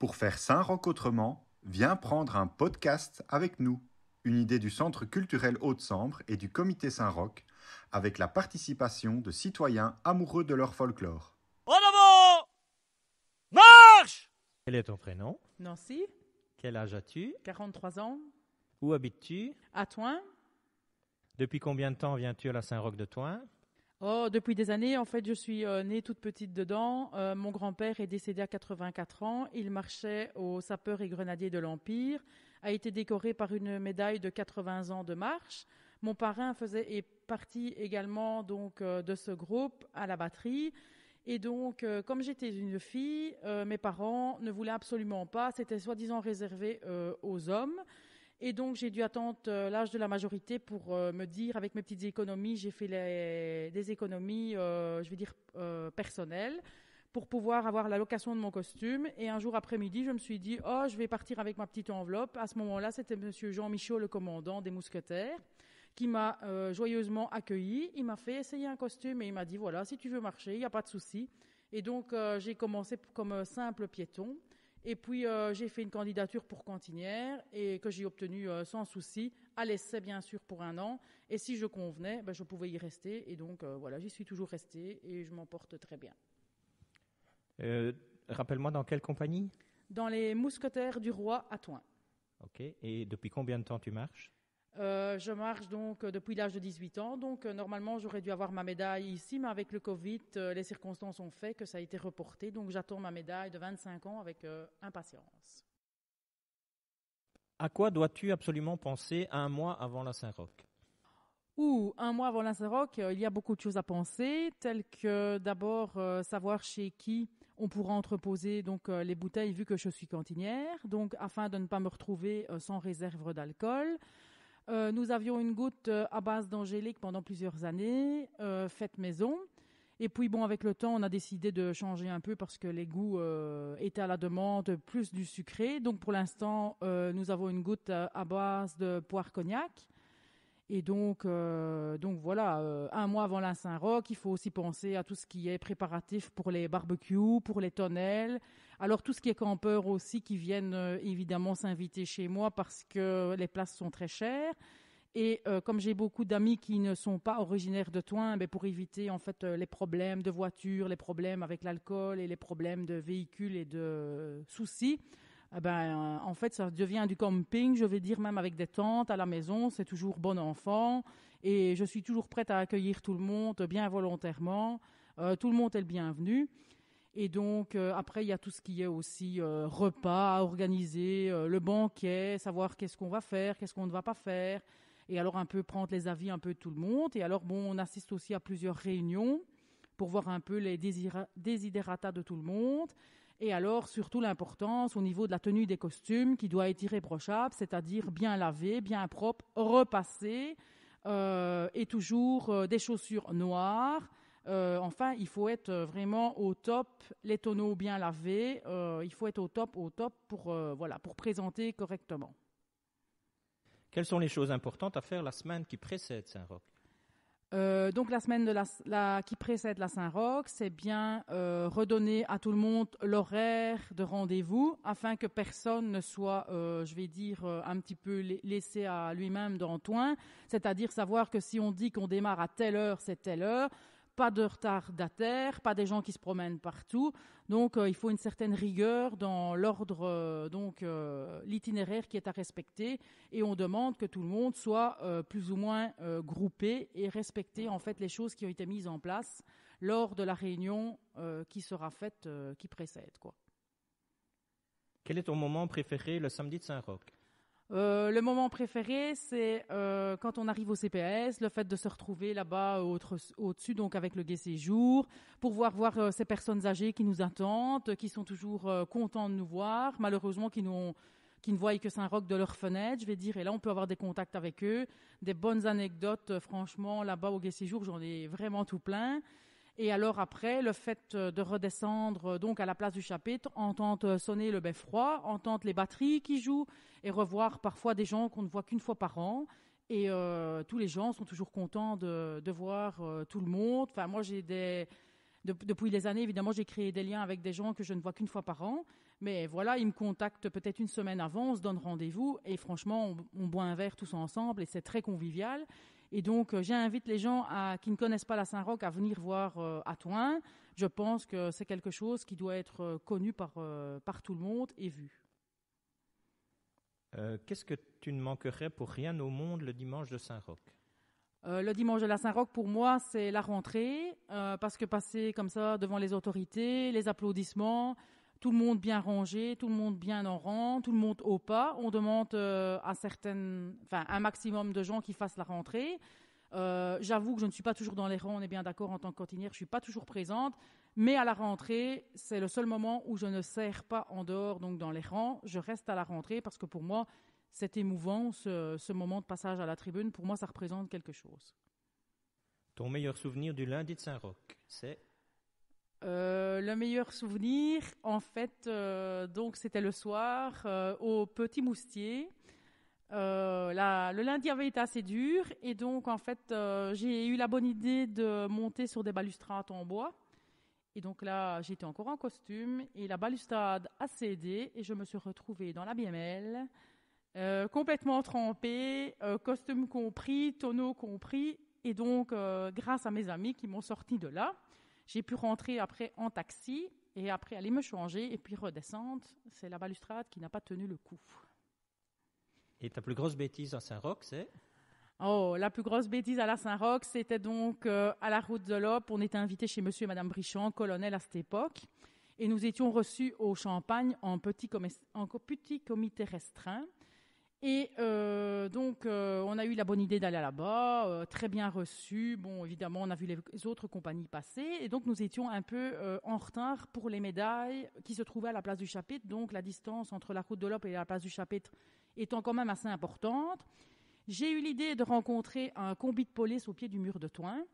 Pour faire Saint-Roch autrement, viens prendre un podcast avec nous. Une idée du Centre culturel Haute-Sambre et du Comité Saint-Roch, avec la participation de citoyens amoureux de leur folklore. En avant! Marche! Quel est ton prénom? Nancy, Quel âge as-tu? 43 ans, Où habites-tu? à Thoin. Depuis combien de temps viens-tu à la Saint-Roch de Thoin? Depuis des années, en fait, je suis née toute petite dedans. Mon grand-père est décédé à 84 ans. Il marchait aux sapeurs et grenadiers de l'Empire, a été décoré par une médaille de 80 ans de marche. Mon parrain est partie également donc de ce groupe à la batterie. Et donc, comme j'étais une fille, mes parents ne voulaient absolument pas. C'était soi-disant réservé aux hommes. Et donc, j'ai dû attendre l'âge de la majorité pour me dire, avec mes petites économies, j'ai fait des économies, personnelles, pour pouvoir avoir la location de mon costume. Et un jour après-midi, je me suis dit, je vais partir avec ma petite enveloppe. À ce moment-là, c'était monsieur Jean Michaud, le commandant des Mousquetaires, qui m'a joyeusement accueilli. Il m'a fait essayer un costume et il m'a dit, voilà, si tu veux marcher, il n'y a pas de souci. Et donc, j'ai commencé comme simple piéton. Et puis, j'ai fait une candidature pour cantinière et que j'ai obtenue sans souci, à l'essai bien sûr pour 1 an. Et si je convenais, je pouvais y rester. Et donc, voilà, j'y suis toujours restée et je m'en porte très bien. Rappelle-moi dans quelle compagnie? Dans les Mousquetaires du Roi à Thoin. Ok. Et depuis combien de temps tu marches? Je marche donc depuis l'âge de 18 ans. Donc, normalement, j'aurais dû avoir ma médaille ici, mais avec le Covid, les circonstances ont fait que ça a été reporté. Donc, j'attends ma médaille de 25 ans avec impatience. À quoi dois-tu absolument penser 1 mois avant la Saint-Roch? 1 mois avant la Saint-Roch, il y a beaucoup de choses à penser, telles que d'abord savoir chez qui on pourra entreposer donc les bouteilles vu que je suis cantinière, donc afin de ne pas me retrouver sans réserve d'alcool. Nous avions une goutte à base d'angélique pendant plusieurs années, faite maison. Et puis bon, avec le temps, on a décidé de changer un peu parce que les goûts étaient à la demande, plus du sucré. Donc pour l'instant, nous avons une goutte à base de poire cognac. Et donc voilà, 1 mois avant la Saint-Roch, il faut aussi penser à tout ce qui est préparatif pour les barbecues, pour les tonnelles. Alors tout ce qui est campeurs aussi qui viennent évidemment s'inviter chez moi parce que les places sont très chères. Et comme j'ai beaucoup d'amis qui ne sont pas originaires de Thoin, pour éviter en fait les problèmes de voiture, les problèmes avec l'alcool et les problèmes de véhicules et de soucis, en fait, ça devient du camping, je vais dire même avec des tentes à la maison, c'est toujours bon enfant et je suis toujours prête à accueillir tout le monde bien volontairement. Tout le monde est le bienvenu. Et donc, après, il y a tout ce qui est aussi repas à organiser, le banquet, savoir qu'est-ce qu'on va faire, qu'est-ce qu'on ne va pas faire. Et alors, un peu prendre les avis un peu de tout le monde. Et alors, on assiste aussi à plusieurs réunions pour voir un peu les desiderata de tout le monde. Et alors, surtout l'importance au niveau de la tenue des costumes qui doit être irréprochable, c'est-à-dire bien lavé, bien propre, repassé, et toujours des chaussures noires. Enfin, il faut être vraiment au top, les tonneaux bien lavés, il faut être au top pour présenter correctement. Quelles sont les choses importantes à faire la semaine qui précède Saint-Roch? Donc la semaine qui précède la Saint-Roch, c'est bien redonner à tout le monde l'horaire de rendez-vous afin que personne ne soit, un petit peu laissé à lui-même dans Thoin, c'est-à-dire savoir que si on dit qu'on démarre à telle heure, c'est telle heure. Pas de retardataires, pas des gens qui se promènent partout. Donc, il faut une certaine rigueur dans l'ordre, l'itinéraire qui est à respecter. Et on demande que tout le monde soit plus ou moins groupé et respecter en fait les choses qui ont été mises en place lors de la réunion qui sera faite, qui précède, quoi. Quel est ton moment préféré le samedi de Saint-Roch? Le moment préféré, c'est quand on arrive au CPS, le fait de se retrouver là-bas au-dessus, donc avec le Gai Séjour, pour voir ces personnes âgées qui nous attendent, qui sont toujours contents de nous voir, malheureusement qui ne voient que Saint-Roch de leur fenêtre, je vais dire, et là on peut avoir des contacts avec eux, des bonnes anecdotes, franchement, là-bas au Gai Séjour, j'en ai vraiment tout plein. Et alors après, le fait de redescendre donc à la place du chapitre, entendre sonner le beffroi, entendre les batteries qui jouent et revoir parfois des gens qu'on ne voit qu'une fois par an. Et tous les gens sont toujours contents de voir tout le monde. Enfin, moi, j'ai Depuis les années, évidemment, j'ai créé des liens avec des gens que je ne vois qu'une fois par an. Mais voilà, ils me contactent peut-être une semaine avant, on se donne rendez-vous et franchement, on boit un verre tous ensemble et c'est très convivial. Et donc, j'invite les gens qui ne connaissent pas la Saint-Roch à venir voir à Thoin. Je pense que c'est quelque chose qui doit être connu par tout le monde et vu. Qu'est-ce que tu ne manquerais pour rien au monde le dimanche de Saint-Roch? Le dimanche de la Saint-Roch, pour moi, c'est la rentrée, parce que passer comme ça devant les autorités, les applaudissements, tout le monde bien rangé, tout le monde bien en rang, tout le monde au pas. On demande un maximum de gens qui fassent la rentrée. J'avoue que je ne suis pas toujours dans les rangs, on est bien d'accord, en tant que cantinière, je ne suis pas toujours présente. Mais à la rentrée, c'est le seul moment où je ne sers pas en dehors, donc dans les rangs. Je reste à la rentrée parce que pour moi, c'est émouvant, ce moment de passage à la tribune. Pour moi, ça représente quelque chose. Ton meilleur souvenir du lundi de Saint-Roch, c'est? Le meilleur souvenir, en fait, donc c'était le soir au Petit Moustier. Le lundi avait été assez dur et donc en fait j'ai eu la bonne idée de monter sur des balustrades en bois. Et donc là, j'étais encore en costume et la balustrade a cédé et je me suis retrouvée dans la BML, complètement trempée, costume compris, tonneau compris. Et donc, grâce à mes amis qui m'ont sorti de là, j'ai pu rentrer après en taxi et après aller me changer et puis redescendre. C'est la balustrade qui n'a pas tenu le coup. Et ta plus grosse bêtise à Saint-Roch, c'est? Oh, la plus grosse bêtise à la Saint-Roch, c'était donc à la route de l'Op. On était invités chez monsieur et madame Brichand, colonel à cette époque. Et nous étions reçus au Champagne en petit comité restreint. Et donc, on a eu la bonne idée d'aller là-bas, très bien reçus. Bon, évidemment, on a vu les autres compagnies passer. Et donc, nous étions un peu en retard pour les médailles qui se trouvaient à la place du chapitre. Donc, la distance entre la route de l'Op et la place du chapitre étant quand même assez importante. J'ai eu l'idée de rencontrer un combi de police au pied du mur de Thoin.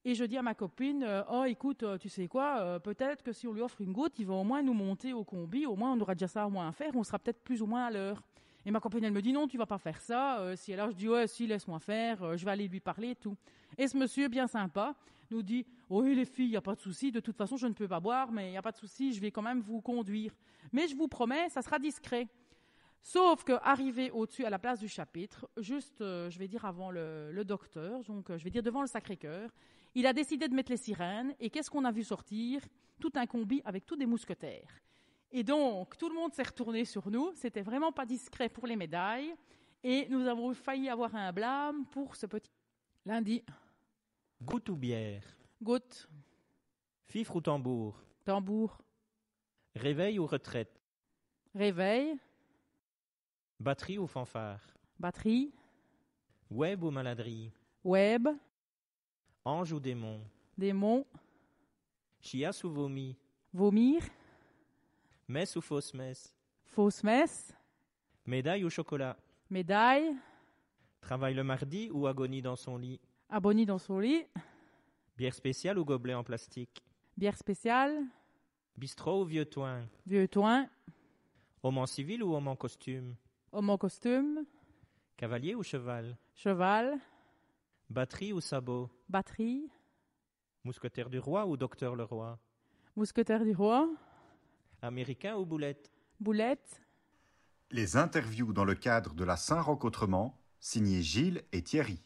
Et je dis à ma copine, oh écoute, tu sais quoi, peut-être que si on lui offre une goutte, il va au moins nous monter au combi. Au moins, on aura déjà ça au moins à faire. On sera peut-être plus ou moins à l'heure. Et ma copine, elle me dit, non, tu vas pas faire ça. Si elle a, je dis, ouais, si, laisse-moi faire. Je vais aller lui parler et tout. Et ce monsieur, bien sympa, nous dit, oui, les filles, il n'y a pas de souci. De toute façon, je ne peux pas boire, mais il n'y a pas de souci. Je vais quand même vous conduire. Mais je vous promets, ça sera discret. Sauf qu'arrivé au-dessus, à la place du chapitre, juste, je vais dire avant le docteur, donc je vais dire devant le Sacré-Cœur, il a décidé de mettre les sirènes. Et qu'est-ce qu'on a vu sortir? Tout un combi avec tous des mousquetaires. Et donc, tout le monde s'est retourné sur nous. C'était vraiment pas discret pour les médailles. Et nous avons failli avoir un blâme pour ce petit lundi. Goutte ou bière? Goutte. Fifre ou tambour? Tambour. Réveil ou retraite? Réveil. Batterie ou fanfare? Batterie. Web ou maladrie? Web. Ange ou démon? Démon. Chiasse ou vomi? Vomir. Messe ou fausse messe? Fausse messe. Médaille ou chocolat? Médaille. Travail le mardi ou agonie dans son lit? Abonie dans son lit. Bière spéciale ou gobelet en plastique? Bière spéciale. Bistrot ou vieux toin? Vieux toin. Homme en civil ou homme en costume? Homme en costume. Cavalier ou cheval? Cheval. Batterie ou sabot? Batterie. Mousquetaire du roi ou docteur le roi? Mousquetaire du roi. Américain ou boulette? Boulette. Les interviews dans le cadre de la Saint-Roch autrement, signé Gilles et Thierry.